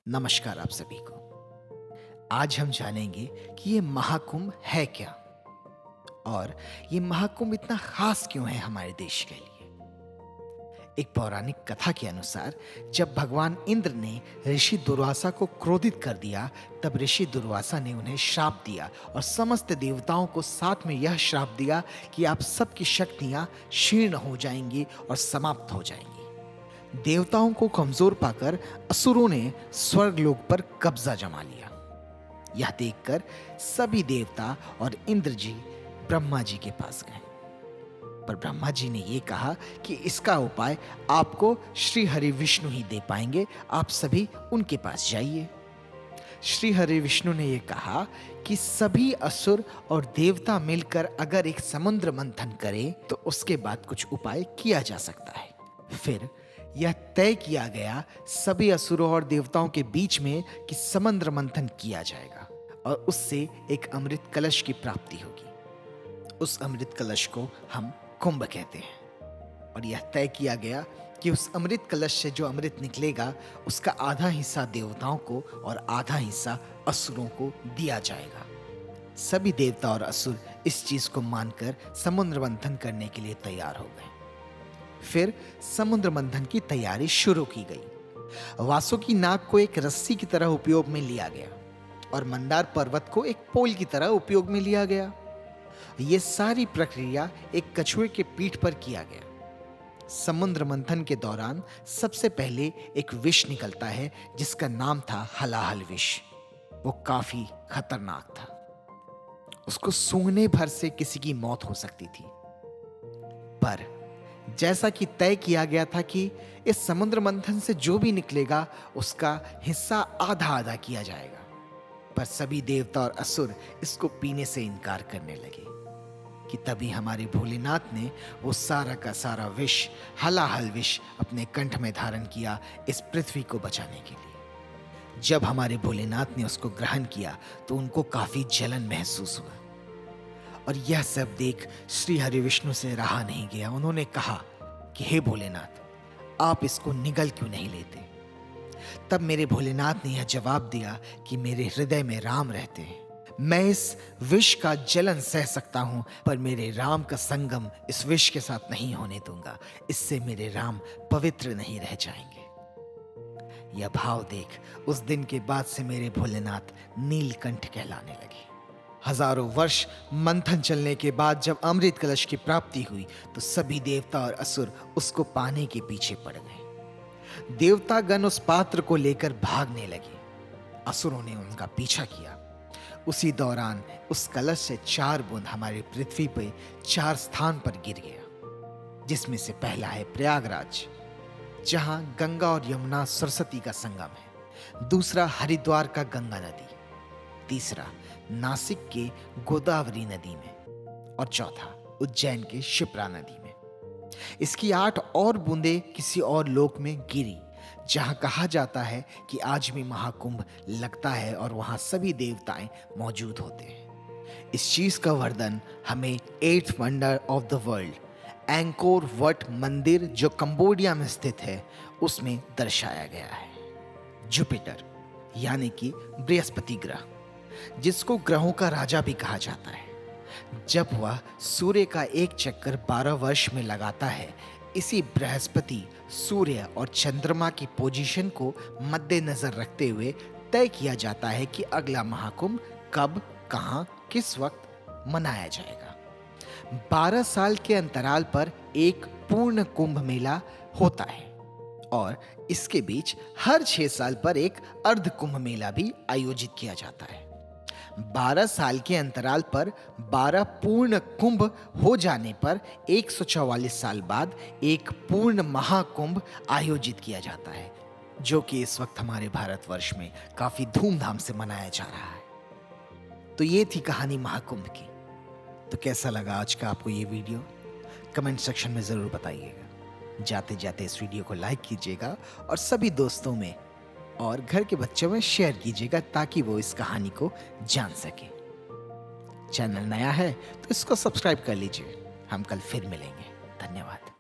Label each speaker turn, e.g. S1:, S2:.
S1: नमस्कार आप सभी को। आज हम जानेंगे कि ये महाकुंभ है क्या और ये महाकुंभ इतना खास क्यों है हमारे देश के लिए। एक पौराणिक कथा के अनुसार जब भगवान इंद्र ने ऋषि दुर्वासा को क्रोधित कर दिया, तब ऋषि दुर्वासा ने उन्हें श्राप दिया और समस्त देवताओं को साथ में यह श्राप दिया कि आप सबकी शक्तियां क्षीण हो जाएंगी और समाप्त हो जाएंगी। देवताओं को कमजोर पाकर असुरों ने स्वर्गलोक पर कब्जा जमा लिया। यह देखकर सभी देवता और इंद्र जी ब्रह्मा जी के पास गए, पर ब्रह्मा जी ने यह कहा कि इसका उपाय आपको श्री हरि विष्णु ही दे पाएंगे, आप सभी उनके पास जाइए। श्री हरि विष्णु ने यह कहा कि सभी असुर और देवता मिलकर अगर एक समुद्र मंथन करें तो उसके बाद कुछ उपाय किया जा सकता है। फिर यह तय किया गया सभी असुरों और देवताओं के बीच में कि समुद्र मंथन किया जाएगा और उससे एक अमृत कलश की प्राप्ति होगी। उस अमृत कलश को हम कुंभ कहते हैं और यह तय किया गया कि उस अमृत कलश से जो अमृत निकलेगा उसका आधा हिस्सा देवताओं को और आधा हिस्सा असुरों को दिया जाएगा। सभी देवता और असुर इस चीज को मानकर समुद्र मंथन करने के लिए तैयार हो गए। फिर समुद्र मंथन की तैयारी शुरू की गई। वासुकी नाग को एक रस्सी की तरह उपयोग में लिया गया और मंदार पर्वत को एक पोल की तरह उपयोग में लिया गया। यह सारी प्रक्रिया एक कछुए के पीठ पर किया गया। समुद्र मंथन के दौरान सबसे पहले एक विष निकलता है जिसका नाम था हलाहल विष। वो काफी खतरनाक था। उसको सूंघने भर से किसी की मौत हो सकती थी। पर जैसा कि तय किया गया था कि इस समुद्र मंथन से जो भी निकलेगा उसका हिस्सा आधा आधा किया जाएगा, पर सभी देवता और असुर इसको पीने से इनकार करने लगे कि तभी हमारे भोलेनाथ ने वो सारा का सारा विष, हलाहल विष अपने कंठ में धारण किया इस पृथ्वी को बचाने के लिए। जब हमारे भोलेनाथ ने उसको ग्रहण किया तो उनको काफी जलन महसूस हुआ और यह सब देख श्री हरि विष्णु से रहा नहीं गया। उन्होंने कहा कि हे भोलेनाथ, आप इसको निगल क्यों नहीं लेते। तब मेरे भोलेनाथ ने यह जवाब दिया कि मेरे हृदय में राम रहते हैं, मैं इस विष का जलन सह सकता हूं, पर मेरे राम का संगम इस विष के साथ नहीं होने दूंगा, इससे मेरे राम पवित्र नहीं रह जाएंगे। यह भाव देख उस दिन के बाद से मेरे भोलेनाथ नीलकंठ कहलाने लगे। हजारों वर्ष मंथन चलने के बाद जब अमृत कलश की प्राप्ति हुई तो सभी देवता और असुर उसको पाने के पीछे पड़ गए। देवतागण उस पात्र को लेकर भागने लगे। असुरों ने उनका पीछा किया। उसी दौरान उस कलश से 4 बूंद हमारी पृथ्वी पे 4 स्थान पर गिर गया, जिसमें से पहला है प्रयागराज, जहां गंगा और यमुना सरस्वती का संगम है। दूसरा हरिद्वार का गंगा नदी। तीसरा नासिक के गोदावरी नदी में और चौथा उज्जैन के शिप्रा नदी में। इसकी 8 और बूंदें किसी और लोक में गिरी, जहां कहा जाता है कि आज भी महाकुंभ लगता है और वहां सभी देवताएं मौजूद होते हैं। इस चीज का वर्णन हमें 8th wonder of the world anchor what मंदिर जो कंबोडिया में स्थित है उसमें दर्शाया गया है। जुपिटर यानी कि बृहस्पति ग्रह, जिसको ग्रहों का राजा भी कहा जाता है, जब वह सूर्य का एक चक्कर 12 वर्ष में लगाता है, इसी बृहस्पति, सूर्य और चंद्रमा की पोजीशन को मद्देनजर रखते हुए तय किया जाता है कि अगला महाकुंभ कब, कहां, किस वक्त मनाया जाएगा। 12 साल के अंतराल पर एक पूर्ण कुंभ मेला होता है और इसके बीच हर 6 साल पर एक अर्ध कुंभ मेला भी आयोजित किया जाता है। 12 साल के अंतराल पर 12 पूर्ण कुंभ हो जाने पर 144 साल बाद एक पूर्ण महाकुंभ आयोजित किया जाता है, जो कि इस वक्त हमारे भारतवर्ष में काफी धूमधाम से मनाया जा रहा है। तो ये थी कहानी महाकुंभ की। तो कैसा लगा आज का आपको ये वीडियो? कमेंट सेक्शन में जरूर बताइएगा। जाते जाते इस वीडियो को लाइक कीजिएगा और सभी दोस्तों में और घर के बच्चों में शेयर कीजिएगा ताकि वो इस कहानी को जान सके। चैनल नया है तो इसको सब्सक्राइब कर लीजिए। हम कल फिर मिलेंगे। धन्यवाद।